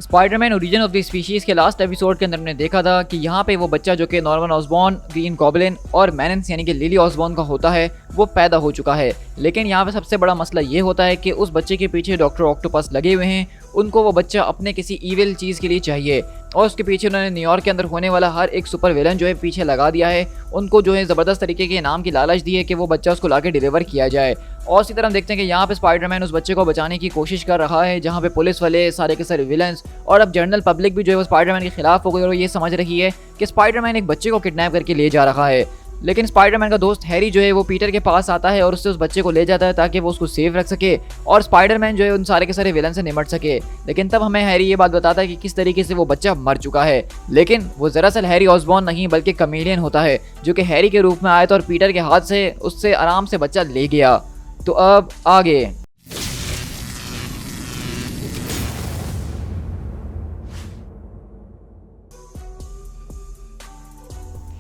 Spiderman origin of the species के last episode के अंदर हमने देखा था कि यहाँ पे वो बच्चा जो कि नॉर्मन ऑसबॉर्न, ग्रीन गॉब्लिन और मैनन्स यानी कि लिली ऑसबॉर्न का होता है वो पैदा हो चुका है। लेकिन यहाँ पे सबसे बड़ा मसला ये होता है कि उस बच्चे के पीछे डॉक्टर ऑक्टोपस लगे हुए हैं। उनको वो बच्चा अपने किसी ईविल चीज़ के लिए चाहिए और उसके पीछे उन्होंने न्यूयॉर्क के अंदर होने वाला हर एक सुपर विलन जो है पीछे लगा दिया है। उनको जो है ज़बरदस्त तरीके के इनाम की लालच दी है कि वो बच्चा उसको लाके डिलीवर किया जाए। और इसी तरह हम देखते हैं कि यहाँ पे स्पाइडरमैन उस बच्चे को बचाने की कोशिश कर रहा है, जहाँ पे पुलिस वाले सारे के सारे विलन्स और अब जनरल पब्लिक भी जो है वो स्पाइडरमैन के खिलाफ हो गई और ये समझ रही है कि स्पाइडरमैन एक बच्चे को किडनैप करके ले जा रहा है। लेकिन स्पाइडरमैन का दोस्त हैरी जो है वो पीटर के पास आता है और उससे उस बच्चे को ले जाता है ताकि वो उसको सेफ रख सके और स्पाइडरमैन जो है उन सारे के सारे विलन से निपट सके। लेकिन तब हमें हैरी ये बात बताता है कि किस तरीके से वो बच्चा मर चुका है। लेकिन वो दरअसल हैरी ऑसबॉर्न नहीं बल्कि कमेलियन होता है जो कि हैरी के रूप में आया था और पीटर के हाथ से उससे आराम से बच्चा ले गया। तो अब आगे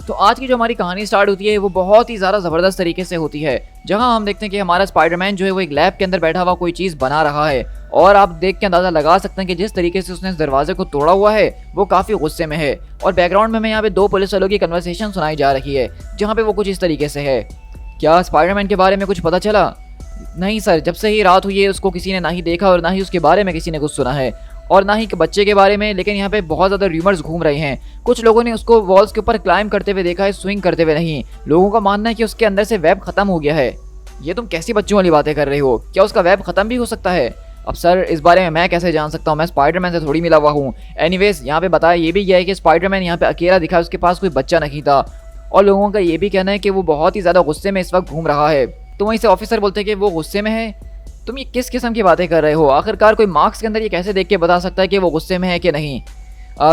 तो आज की जो हमारी कहानी स्टार्ट होती है वो बहुत ही ज़्यादा ज़बरदस्त तरीके से होती है, जहां हम देखते हैं कि हमारा स्पाइडरमैन जो है वो एक लैब के अंदर बैठा हुआ कोई चीज़ बना रहा है और आप देख के अंदाज़ा लगा सकते हैं कि जिस तरीके से उसने इस दरवाजे को तोड़ा हुआ है वो काफ़ी गुस्से में है। और बैकग्राउंड में हमें यहाँ पे दो पुलिस वालों की कन्वर्सेशन सुनाई जा रही है जहाँ पे वो कुछ इस तरीके से है। क्या स्पाइडरमैन के बारे में कुछ पता चला? नहीं सर, जब से ही रात हुई है उसको किसी ने ना ही देखा और ना ही उसके बारे में किसी ने कुछ सुना है और ना ही बच्चे के बारे में। लेकिन यहाँ पे बहुत ज़्यादा रूमर्स घूम रहे हैं। कुछ लोगों ने उसको वॉल्स के ऊपर क्लाइंब करते हुए देखा है, स्विंग करते हुए नहीं। लोगों का मानना है कि उसके अंदर से वेब खत्म हो गया है। ये तुम कैसी बच्चों वाली बातें कर रहे हो? क्या उसका वेब खत्म भी हो सकता है? अब सर इस बारे में मैं कैसे जान सकता हूँ, मैं स्पाइडरमैन से थोड़ी मिला हुआ हूँ। एनीवेज यहाँ पे बताया ये भी गया है कि स्पाइडरमैन यहाँ पे अकेला दिखा, उसके पास कोई बच्चा नहीं था और लोगों का ये भी कहना है कि वो बहुत ही ज़्यादा गुस्से में इस वक्त घूम रहा है। तो वहीं से ऑफिसर बोलते हैं कि वो गुस्से में है। तुम ये किस किस्म की बातें कर रहे हो? आखिरकार कोई मार्क्स के अंदर ये कैसे देख के बता सकता है कि वो गुस्से में है कि नहीं?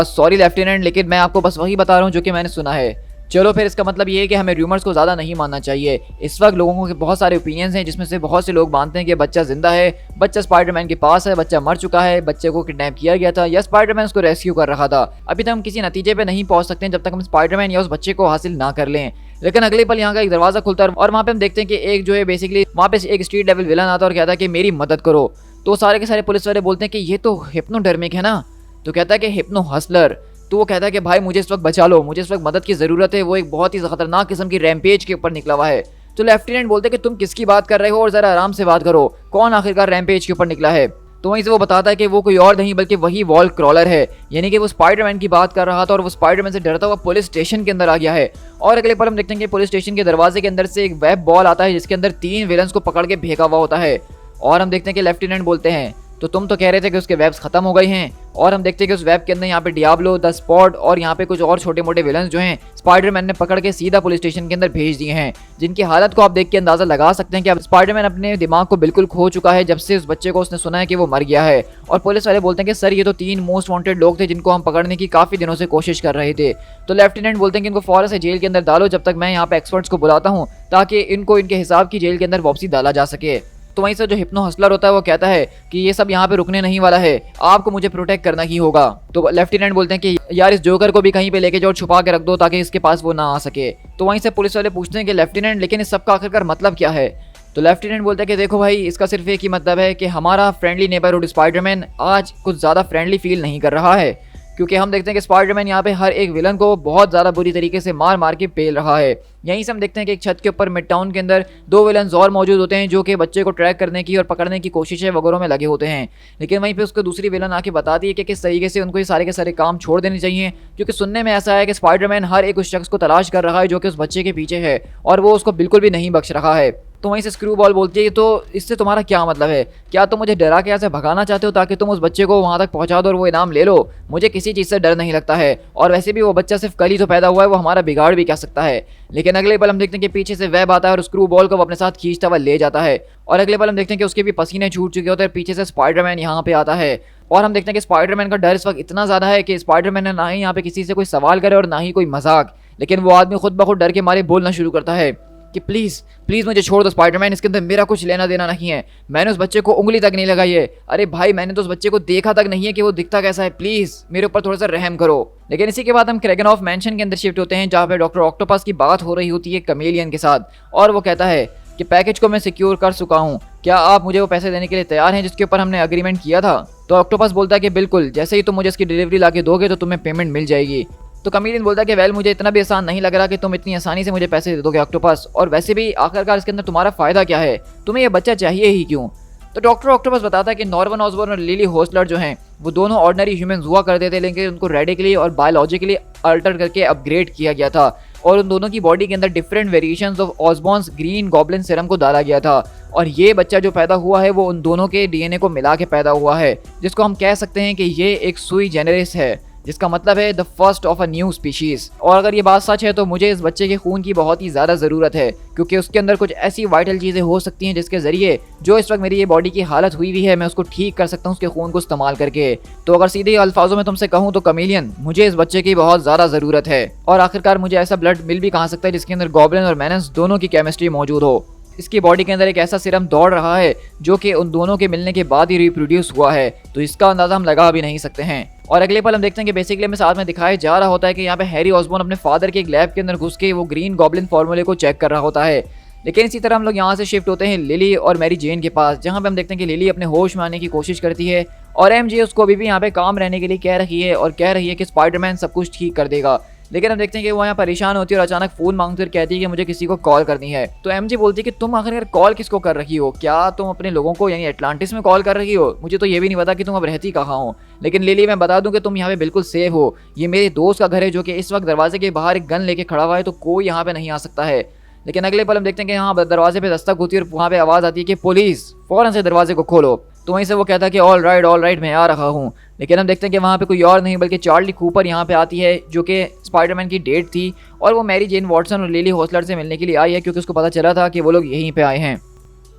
सॉरी लेफ्टिनेंट, लेकिन मैं आपको बस वही बता रहा हूँ जो कि मैंने सुना है। चलो फिर इसका मतलब ये है कि हमें रूमर्स को ज़्यादा नहीं मानना चाहिए। इस वक्त लोगों के बहुत सारे ओपिनियंस हैं जिसमें से बहुत से लोग मानते हैं कि बच्चा जिंदा है, बच्चा स्पाइडरमैन के पास है, बच्चा मर चुका है, बच्चे को किडनैप किया गया था या स्पाइडरमैन उसको रेस्क्यू कर रहा था। अभी तक हम किसी नतीजे पे नहीं पहुंच सकते जब तक हम स्पाइडरमैन या उस बच्चे को हासिल ना कर लें। लेकिन अगले पल यहाँ का एक दरवाजा खुलता है और वहाँ पे हम देखते हैं कि एक जो है बेसिकली वहाँ पे एक स्ट्रीट लेवल विलन आता है और कहता है कि मेरी मदद करो। तो सारे के सारे पुलिस वाले बोलते हैं कि ये तो हिप्नोडर्मिक है ना। तो कहता है कि हिप्नो हसलर। तो वो कहता है कि भाई मुझे इस वक्त बचा लो, मुझे इस वक्त मदद की ज़रूरत है। वो एक बहुत ही खतरनाक किस्म की रैम्पेज के ऊपर निकला हुआ है। तो लेफ्टिनेंट बोलते हैं कि तुम किसकी बात कर रहे हो और ज़रा आराम से बात करो, कौन आखिरकार रैम्पेज के ऊपर निकला है? तो वहीं से वो बताता है कि वो कोई और नहीं बल्कि वही वॉल क्रॉलर है, यानी कि वो स्पाइडरमैन की बात कर रहा था और वो स्पाइडरमैन से डरता हुआ पुलिस स्टेशन के अंदर आ गया है। और अगले पल हम देखते हैं कि पुलिस स्टेशन के दरवाजे के अंदर से एक वेब बॉल आता है जिसके अंदर 3 विलन्स को पकड़ के फेंका हुआ होता है। और हम देखते हैं कि लेफ्टिनेंट बोलते हैं तो तुम तो कह रहे थे कि उसके वेब्स खत्म हो गए हैं। और हम देखते हैं कि उस वेब के अंदर यहाँ पे डियाब्लो, द स्पॉट और यहाँ पे कुछ और छोटे मोटे विलन्स जो हैं स्पाइडरमैन ने पकड़ के सीधा पुलिस स्टेशन के अंदर भेज दिए हैं, जिनकी हालत को आप देख के अंदाजा लगा सकते हैं कि अब स्पाइडरमैन अपने दिमाग को बिल्कुल खो चुका है जब से उस बच्चे को उसने सुना है कि वो मर गया है। और पुलिस वाले बोलते हैं कि सर ये तो 3 मोस्ट वांटेड लोग थे जिनको हम पकड़ने की काफ़ी दिनों से कोशिश कर रहे थे। तो लेफ्टिनेंट बोलते हैं कि इनको फौरन से जेल के अंदर डालो जब तक मैं यहाँ पे एक्सपर्ट्स को बुलाता हूँ ताकि इनको इनके हिसाब की जेल के अंदर वापसी डाला जा सके। तो वहीं से जो हिप्नो हसलर होता है वो कहता है कि ये सब यहाँ पे रुकने नहीं वाला है, आपको मुझे प्रोटेक्ट करना ही होगा। तो लेफ्टिनेंट बोलते हैं कि यार इस जोकर को भी कहीं पे लेके जाओ, छुपा के रख दो ताकि इसके पास वो ना आ सके। तो वहीं से पुलिस वाले पूछते हैं कि लेफ्टिनेंट लेकिन इस सब का आखिरकार मतलब क्या है? तो लेफ्टिनेंट बोलता है कि देखो भाई, इसका सिर्फ एक ही मतलब है कि हमारा फ्रेंडली नेबरहुड स्पाइडरमैन आज कुछ ज़्यादा फ्रेंडली फील नहीं कर रहा है, क्योंकि हम देखते हैं कि स्पाइडरमैन यहाँ पे हर एक विलन को बहुत ज़्यादा बुरी तरीके से मार मार के पेल रहा है। यहीं से हम देखते हैं कि एक छत के ऊपर मिड टाउन के अंदर 2 विलन्स और मौजूद होते हैं जो कि बच्चे को ट्रैक करने की और पकड़ने की कोशिशें वगैरह में लगे होते हैं। लेकिन वहीं पे उसको दूसरी विलन आके बताती है कि किस तरीके से उनको ये सारे के सारे काम छोड़ देने चाहिए, क्योंकि सुनने में ऐसा है कि स्पाइडरमैन हर एक उस शख्स को तलाश कर रहा है जो कि उस बच्चे के पीछे है और वो उसको बिल्कुल भी नहीं बख्श रहा है। तो वहीं से स्क्रू बॉल बोलती है तो इससे तुम्हारा क्या मतलब है? क्या तुम मुझे डरा के यहाँ से भगाना चाहते हो ताकि तुम उस बच्चे को वहाँ तक पहुँचा दो और वो इनाम ले लो? मुझे किसी चीज़ से डर नहीं लगता है और वैसे भी वो बच्चा सिर्फ कल ही तो पैदा हुआ है, वो हमारा बिगाड़ भी क्या सकता है। लेकिन अगले पल हम देखते हैं कि पीछे से वेब आता है और स्क्रू बॉल को अपने साथ खींचता हुआ ले जाता है। और अगले पल हम देखते हैं कि उसके भी पसीने छूट चुके होते हैं। पीछे से स्पाइडरमैन यहाँ पे आता है और हम देखते हैं कि स्पाइडरमैन का डर इस वक्त इतना ज़्यादा है कि स्पाइडरमैन ने ना ही यहाँ पे किसी से कोई सवाल करे और ना ही कोई मजाक, लेकिन वो आदमी खुद ब खुद डर के मारे बोलना शुरू करता है कि प्लीज़ प्लीज़ मुझे छोड़ दो स्पाइडरमैन, इसके अंदर मेरा कुछ लेना देना नहीं है, मैंने उस बच्चे को उंगली तक नहीं लगाई है। अरे भाई मैंने तो उस बच्चे को देखा तक नहीं है कि वो दिखता कैसा है, प्लीज़ मेरे ऊपर थोड़ा सा रहम करो। लेकिन इसी के बाद हम क्रेगनऑफ मैंशन के अंदर शिफ्ट होते हैं जहाँ पे डॉक्टर ऑक्टोपस की बात हो रही होती है कमेलियन के साथ और वो कहता है कि पैकेज को मैं सिक्योर कर चुका हूँ, क्या आप मुझे वो पैसे देने के लिए तैयार हैं जिसके ऊपर हमने अग्रीमेंट किया था? तो ऑक्टोपस बोलता है कि बिल्कुल, जैसे ही तुम मुझे इसकी डिलीवरी ला के दोगे तो तुम्हें पेमेंट मिल जाएगी। तो कमेडियन बोलता है कि वेल, मुझे इतना भी आसान नहीं लग रहा कि तुम इतनी आसानी से मुझे पैसे दे दोगे ऑक्टोपस, और वैसे भी आखिरकार इसके अंदर तुम्हारा फायदा क्या है, तुम्हें ये बच्चा चाहिए ही क्यों। तो डॉक्टर ऑक्टोपस बताता है कि नॉर्मन ऑसबॉर्न और लिली होस्टलर जो हैं वो दोनों ऑर्डिनरी ह्यूमंस हुआ करते थे, लेकिन उनको रेडिकली और बायोलॉजिकली अल्टर करके अपग्रेड किया गया था और उन दोनों की बॉडी के अंदर different variations of Osborn's green goblin serum को डाला गया था। और ये बच्चा जो पैदा हुआ है वो उन दोनों के डीएनए को मिला के पैदा हुआ है, जिसको हम कह सकते हैं कि ये एक सुई जेनेरिस है, जिसका मतलब है the first of a new species. और अगर ये बात सच है तो मुझे इस बच्चे के खून की बहुत ही ज़्यादा ज़रूरत है, क्योंकि उसके अंदर कुछ ऐसी वाइटल चीज़ें हो सकती हैं जिसके ज़रिए जो इस वक्त मेरी ये बॉडी की हालत हुई हुई है मैं उसको ठीक कर सकता हूँ उसके खून को इस्तेमाल करके। तो अगर सीधे अल्फाजों में तुमसे कहूँ तो कमेलियन, मुझे इस बच्चे की बहुत ज़्यादा ज़रूरत है। और आखिरकार मुझे ऐसा ब्लड मिल भी कहाँ सकता है जिसके अंदर गॉब्लिन और मैनस दोनों की केमिस्ट्री मौजूद हो। इसकी बॉडी के अंदर एक ऐसा सीरम दौड़ रहा है जो कि उन दोनों के मिलने के बाद ही रिप्रोड्यूस हुआ है, तो इसका अंदाजा हम लगा भी नहीं सकते हैं। और अगले पल हम देखते हैं कि बेसिकली हमें साथ में दिखाया जा रहा होता है कि यहाँ पे हैरी ऑसबॉर्न अपने फादर के एक लैब के अंदर घुस के वो ग्रीन गॉब्लिन फार्मूले को चेक कर रहा होता है। लेकिन इसी तरह हम लोग यहाँ से शिफ्ट होते हैं लिली और मैरी जेन के पास, जहाँ पे हम देखते हैं कि लिली अपने होश में आने की कोशिश करती है और एमजे उसको अभी भी यहाँ पे काम रहने के लिए कह रही है और कह रही है कि स्पाइडरमैन सब कुछ ठीक कर देगा। लेकिन हम देखते हैं कि वो यहाँ परेशान होती है और अचानक फोन मांगती है और कहती है कि मुझे किसी को कॉल करनी है। तो एमजे बोलती है कि तुम आखिर कॉल किसको कर रही हो, क्या तुम अपने लोगों को यानी एटलांटिस में कॉल कर रही हो, मुझे तो ये भी नहीं पता कि तुम अब रहती कहाँ हो। लेकिन लिली, मैं बता दूं कि तुम यहाँ पे बिल्कुल सेफ हो, ये मेरे दोस्त का घर है जो कि इस वक्त दरवाजे के बाहर एक गन लेके खड़ा हुआ है, तो कोई यहाँ पे नहीं आ सकता है। लेकिन अगले पल हम देखते हैं कि यहाँ दरवाजे पे दस्तक होती है और वहाँ पे आवाज़ आती है कि पुलिस, फौरन से दरवाजे को खोलो। तो वहीं से वो कहता है कि ऑल राइट मैं आ रहा हूँ। लेकिन हम देखते हैं कि वहाँ पे कोई और नहीं बल्कि चार्ली कूपर यहाँ पे आती है, जो कि स्पाइडरमैन की डेट थी और वो मैरी जेन वॉटसन और लिली होस्लर से मिलने के लिए आई है, क्योंकि उसको पता चला था कि वो लोग यहीं पे आए हैं।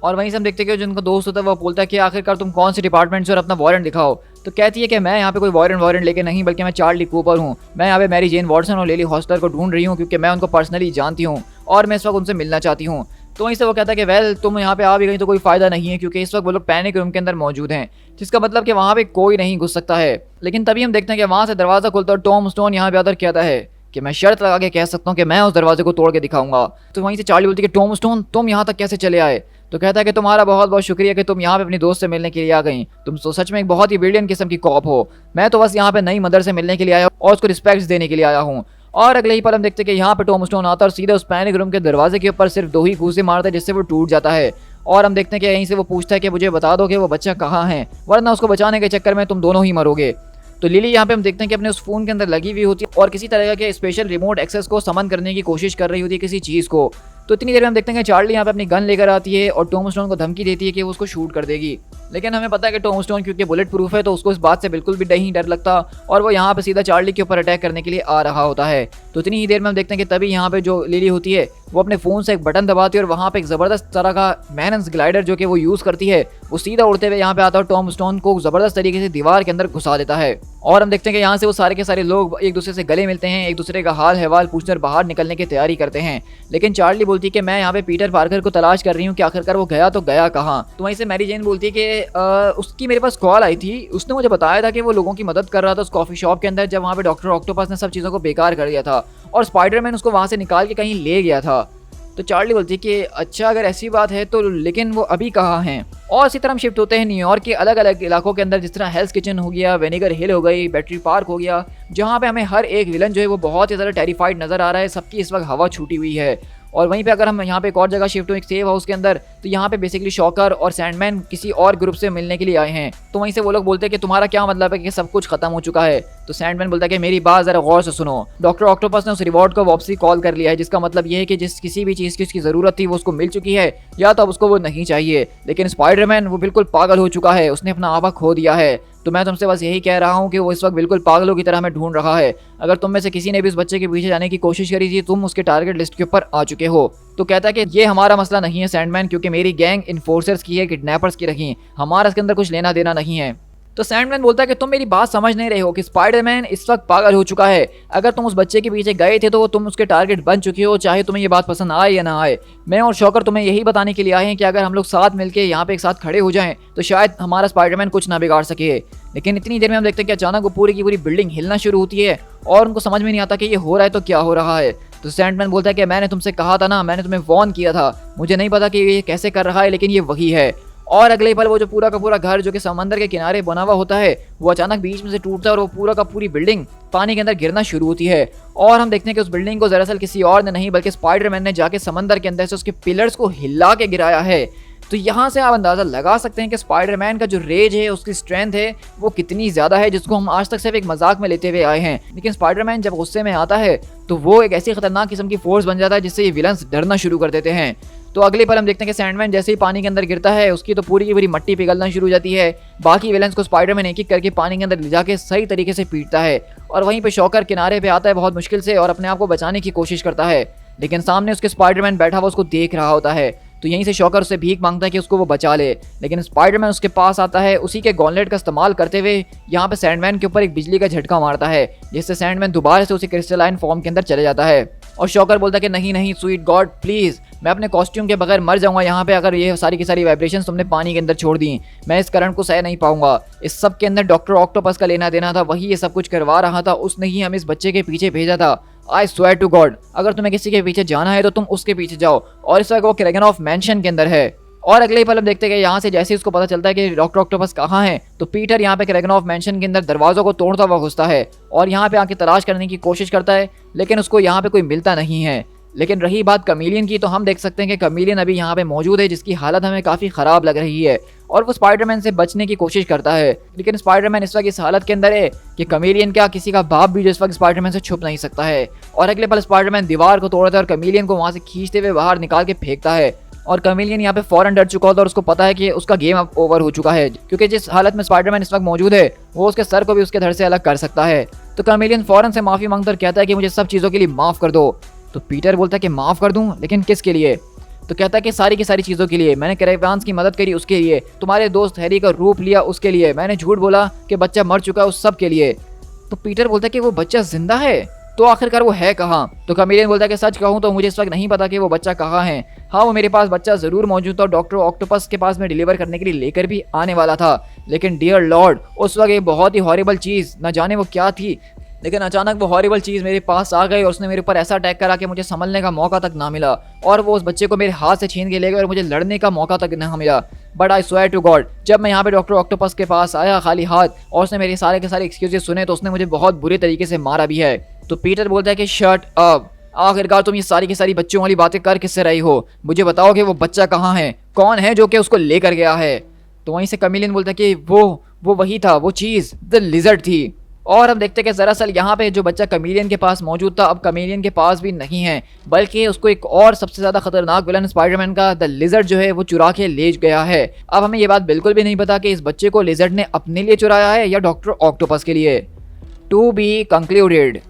और वहीं से हम देखते हैं कि जो उनका दोस्त होता है वो बोलता है कि आखिरकार तुम कौन से डिपार्टमेंट से और अपना वारंट दिखाओ। तो कहती है कि मैं यहाँ पे कोई वारंट लेके नहीं, बल्कि मैं चार्ली कूपर हूँ। मैं यहाँ पे मैरी जेन वॉटसन और लिली होस्लर को ढूंढ रही हूँ, क्योंकि मैं उनको पर्सनली जानती हूँ और मैं इस वक्त उनसे मिलना चाहती हूँ। तो वहीं से वो कहता है कि वेल, तुम यहाँ पे आ भी गई तो कोई फायदा नहीं है, क्योंकि इस वक्त वो लोग पैनिक रूम के अंदर मौजूद हैं, जिसका मतलब कि वहाँ पे कोई नहीं घुस सकता है। लेकिन तभी हम देखते हैं कि वहाँ से दरवाज़ा खुलता है और टॉम स्टोन यहाँ पे आकर कहता है कि मैं शर्त लगा के कह सकता हूँ कि मैं उस दरवाजे को तोड़ के दिखाऊंगा। तो वहीं से चार्ली बोलती है कि टॉम स्टोन, तुम यहाँ तक कैसे चले आए। तो कहता है कि तुम्हारा बहुत बहुत शुक्रिया कि तुम यहाँ पे अपनी दोस्त से मिलने के लिए आ गई, तुम तो सच में एक बहुत ही ब्रिलियंट किस्म की कॉप हो। मैं तो बस यहाँ पे नई मदर से मिलने के लिए आया और उसको रिस्पेक्ट देने के लिए आया हूँ। और अगले ही पल हम देखते हैं कि यहाँ पे टॉम स्टोन आता है और सीधे उस पैनिक रूम के दरवाजे के ऊपर सिर्फ 2 ही घूंसे मारता है, जिससे वो टूट जाता है। और हम देखते हैं कि यहीं से वो पूछता है कि मुझे बता दो कि वो बच्चा कहाँ है, वरना उसको बचाने के चक्कर में तुम दोनों ही मरोगे। तो लिली यहाँ पे हम देखते हैं कि अपने उस फोन के अंदर लगी हुई होती है और किसी तरह के स्पेशल रिमोट एक्सेस को समन करने की कोशिश कर रही होती है किसी चीज़ को। तो इतनी देर में हम देखते हैं कि चार्ली यहाँ पे अपनी गन लेकर आती है और टॉम स्टोन को धमकी देती है कि वो उसको शूट कर देगी। लेकिन हमें पता है कि टॉम स्टोन क्योंकि बुलेट प्रूफ है तो उसको इस बात से बिल्कुल भी नहीं डर लगता और वो यहाँ पे सीधा चार्ली के ऊपर अटैक करने के लिए आ रहा होता है। तो इतनी ही देर में हम देखते हैं कि तभी यहाँ पे जो लिली होती है वो अपने फ़ोन से एक बटन दबाती है और वहाँ पे एक ज़बरदस्त तरह का मैनस ग्लाइडर जो कि वो यूज़ करती है वो सीधा उड़ते हुए यहाँ पे आता है और टॉम स्टोन को ज़बरदस्त तरीके से दीवार के अंदर घुसा देता है। और हम देखते हैं कि यहाँ से वो सारे के सारे लोग एक दूसरे से गले मिलते हैं, एक दूसरे का हाल हवाल पूछकर बाहर निकलने की तैयारी करते हैं। लेकिन चार्ली बोलती है कि मैं यहाँ पे पीटर पार्कर को तलाश कर रही हूँ कि आखिरकार वो गया तो गया कहाँ। तो वहीं से मैरी जेन बोलती है कि उसकी मेरे पास कॉल आई थी, उसने मुझे बताया था कि वो लोगों की मदद कर रहा था उस कॉफ़ी शॉप के अंदर जब वहाँ पे डॉक्टर ऑक्टोपस ने सब चीज़ों को बेकार कर दिया था और स्पाइडरमैन उसको वहाँ से निकाल के कहीं ले गया था। तो चार्ली बोलती है कि अच्छा अगर ऐसी बात है तो लेकिन वो अभी कहाँ हैं। और इसी तरह हम शिफ्ट होते हैं न्यूयॉर्क के अलग अलग इलाकों के अंदर, जिस तरह हेल्स किचन हो गया, वेनिगर हिल हो गई, बैटरी पार्क हो गया, जहाँ पे हमें हर एक विलन जो है वो बहुत ही ज़्यादा टेरिफाइड नज़र आ रहा है, सबकी इस वक्त हवा छूटी हुई है। और वहीं पे अगर हम यहाँ पे एक और जगह शिफ्ट हो एक सेव हाउस के अंदर, तो यहाँ पे बेसिकली शॉकर और सैंडमैन किसी और ग्रुप से मिलने के लिए आए हैं। तो वहीं से वो लोग बोलते हैं कि तुम्हारा क्या मतलब है कि सब कुछ खत्म हो चुका है। तो सैंडमैन बोलता है कि मेरी बात ज़रा गौर से सुनो, डॉक्टर ऑक्टोपस ने उस रिवॉर्ड को वापसी कॉल कर लिया है, जिसका मतलब ये है कि जिस किसी भी चीज़ की उसकी ज़रूरत थी वो उसको मिल चुकी है, या तो अब उसको वो नहीं चाहिए। लेकिन स्पाइडरमैन वो बिल्कुल पागल हो चुका है, उसने अपना आपा खो दिया है। तो मैं तुमसे बस यही कह रहा हूँ कि वो इस वक्त बिल्कुल पागलों की तरह हमें ढूंढ रहा है। अगर तुम में से किसी ने भी उस बच्चे के पीछे जाने की कोशिश करी थी, तुम उसके टारगेट लिस्ट के ऊपर आ चुके हो। तो कहता है कि ये हमारा मसला नहीं है सैंडमैन, क्योंकि मेरी गैंग इन्फोर्सर्स की है, किडनैपर्स की रखी, हमारा इसके अंदर कुछ लेना देना नहीं है। तो सैंडमैन बोलता है कि तुम मेरी बात समझ नहीं रहे हो कि स्पाइडरमैन इस वक्त पागल हो चुका है। अगर तुम उस बच्चे के पीछे गए थे तो तुम उसके टारगेट बन चुके हो, चाहे तुम्हें ये बात पसंद आए या ना आए। मैं और शॉकर तुम्हें यही बताने के लिए आए हैं कि अगर हम लोग साथ मिलके यहाँ पे एक साथ खड़े हो जाएं तो शायद हमारा स्पाइडरमैन कुछ ना बिगाड़ सके। लेकिन इतनी देर में हम देखते हैं कि अचानक वो पूरी की पूरी बिल्डिंग हिलना शुरू होती है और उनको समझ में नहीं आता कि ये हो रहा है तो क्या हो रहा है। तो सैंडमैन बोलता है कि मैंने तुमसे कहा था ना, मैंने तुम्हें वॉर्न किया था, मुझे नहीं पता कि ये कैसे कर रहा है लेकिन ये वही है। और अगले पल वो जो पूरा का पूरा घर जो कि समंदर के किनारे बना हुआ होता है वो अचानक बीच में से टूटता है और वो पूरा का पूरी बिल्डिंग पानी के अंदर गिरना शुरू होती है। और हम देखते हैं कि उस बिल्डिंग को दरअसल किसी और ने नहीं बल्कि स्पाइडरमैन ने जाके समंदर के अंदर से उसके पिलर्स को हिला के गिराया है। तो यहाँ से आप अंदाज़ा लगा सकते हैं कि स्पाइडरमैन का जो रेज है, उसकी स्ट्रेंथ है, वो कितनी ज़्यादा है, जिसको हम आज तक सिर्फ एक मजाक में लेते हुए आए हैं। लेकिन स्पाइडरमैन जब गुस्से में आता है तो वो एक ऐसी खतरनाक किस्म की फोर्स बन जाता है जिससे ये विलन्स डरना शुरू कर देते हैं। तो अगले पल हम देखते हैं कि सैंडमैन जैसे ही पानी के अंदर गिरता है उसकी तो पूरी की पूरी मट्टी पिघलना शुरू हो जाती है। बाकी विलन्स को स्पाइडरमैन एक एक करके पानी के अंदर ले जाके सही तरीके से पीटता है और वहीं पे शॉकर किनारे पे आता है बहुत मुश्किल से और अपने आप को बचाने की कोशिश करता है, लेकिन सामने उसके स्पाइडरमैन बैठा हुआ उसको देख रहा होता है। तो यहीं से शॉकर उससे भीख मांगता है कि उसको वो बचा ले, लेकिन स्पाइडरमैन उसके पास आता है उसी के गॉन्टलेट का इस्तेमाल करते हुए यहाँ पे सैंडमैन के ऊपर एक बिजली का झटका मारता है, जिससे सैंडमैन दोबारा से उसी क्रिस्टलाइन फॉर्म के अंदर चले जाता है। और शॉकर बोलता है कि नहीं नहीं स्वीट गॉड प्लीज़, मैं अपने कॉस्ट्यूम के बगैर मर जाऊंगा यहाँ पे, अगर ये सारी की सारी वाइब्रेशंस तुमने पानी के अंदर छोड़ दी, मैं इस करंट को सह नहीं पाऊंगा। इस सब के अंदर डॉक्टर ऑक्टोपस का लेना देना था, वही ये सब कुछ करवा रहा था, उसने ही हमें इस बच्चे के पीछे भेजा था। आई स्वेयर टू गॉड, अगर तुम्हें किसी के पीछे जाना है तो तुम उसके पीछे जाओ। और इस वक्त वो क्रेगनऑफ मैंशन के अंदर है। और अगले ही पल हम देखते हैं कि यहाँ से जैसे ही उसको पता चलता है कि डॉक्टर ऑक्टोपस कहाँ है, तो पीटर यहाँ पे क्रेगनऑफ मैंशन के अंदर दरवाज़ों को तोड़ता हुआ घुसता है और यहाँ पे आके तलाश करने की कोशिश करता है, लेकिन उसको यहाँ पे कोई मिलता नहीं है। लेकिन रही बात कमीलियन की, तो हम देख सकते हैं कि कमीलियन अभी यहाँ पे मौजूद है, जिसकी हालत हमें काफ़ी ख़राब लग रही है और वो स्पाइडरमैन से बचने की कोशिश करता है। लेकिन स्पाइडरमैन इस वक्त इस हालत के अंदर है कि कमीलियन क्या किसी का बाप भी जो इस वक्त स्पाइडरमैन से छुप नहीं सकता है। और अगले पल स्पाइडरमैन दीवार को तोड़ता है और कमीलियन को वहाँ से खींचते हुए बाहर निकाल के फेंकता है। और कमीलियन यहाँ पे फौरन डर चुका होता है और उसको पता है कि उसका गेम अब ओवर हो चुका है, क्योंकि जिस हालत में स्पाइडरमैन इस वक्त मौजूद है वो उसके सर को भी उसके धड़ से अलग कर सकता है। तो कमीलियन फौरन से माफ़ी मांगता और कहता है कि मुझे सब चीज़ों के लिए माफ़ कर दो। तो पीटर बोलता है कि माफ़ कर दूं, लेकिन किसके लिए? तो कहता है कि सारी की सारी चीज़ों के लिए, मैंने कैरेवान्स की मदद करी उसके लिए, तुम्हारे दोस्त हैरी का रूप लिया उसके लिए, मैंने झूठ बोला कि बच्चा मर चुका है उस सब के लिए। तो पीटर बोलता है कि वो बच्चा जिंदा है, तो आखिरकार वो है कहाँ? तो कमीलियन बोलता है कि सच कहूँ तो मुझे इस वक्त नहीं पता कि वो बच्चा कहाँ है। हाँ, वो मेरे पास बच्चा ज़रूर मौजूद था और डॉक्टर ऑक्टोपस के पास में डिलीवर करने के लिए लेकर भी आने वाला था, लेकिन डियर लॉर्ड उस वक्त एक बहुत ही हॉरिबल चीज़, न जाने वो क्या थी, लेकिन अचानक वो हॉरिबल चीज़ मेरे पास आ गई और उसने मेरे ऊपर ऐसा अटैक करा कि मुझे संभलने का मौका तक ना मिला और वो उस बच्चे को मेरे हाथ से छीन के ले गए और मुझे लड़ने का मौका तक ना मिला। But I swear to God, जब मैं यहाँ पे डॉक्टर ऑक्टोपस के पास आया खाली हाथ और उसने मेरे सारे के सारे एक्सक्यूजेस सुने तो उसने मुझे बहुत बुरे तरीके से मारा भी है। तो पीटर बोलता है कि शट अप, आखिरकार तुम ये सारी की सारी बच्चों वाली बातें कर किससे रही हो? मुझे बताओ कि वो बच्चा कहाँ है, कौन है जो कि उसको लेकर गया है? तो वहीं से कमीलियन बोलता है कि वो वही था, वो चीज़ द लिजर्ड थी। और हम देखते हैं कि दरअसल यहाँ पे जो बच्चा कमीलियन के पास मौजूद था अब कमीलियन के पास भी नहीं है, बल्कि उसको एक और सबसे ज़्यादा खतरनाक विलन स्पाइडरमैन का द लिजर्ड जो है वो चुरा के ले गया है। अब हमें ये बात बिल्कुल भी नहीं पता कि इस बच्चे को लिजर्ड ने अपने लिए चुराया है या डॉक्टर ऑक्टोपस के लिए। To be concluded.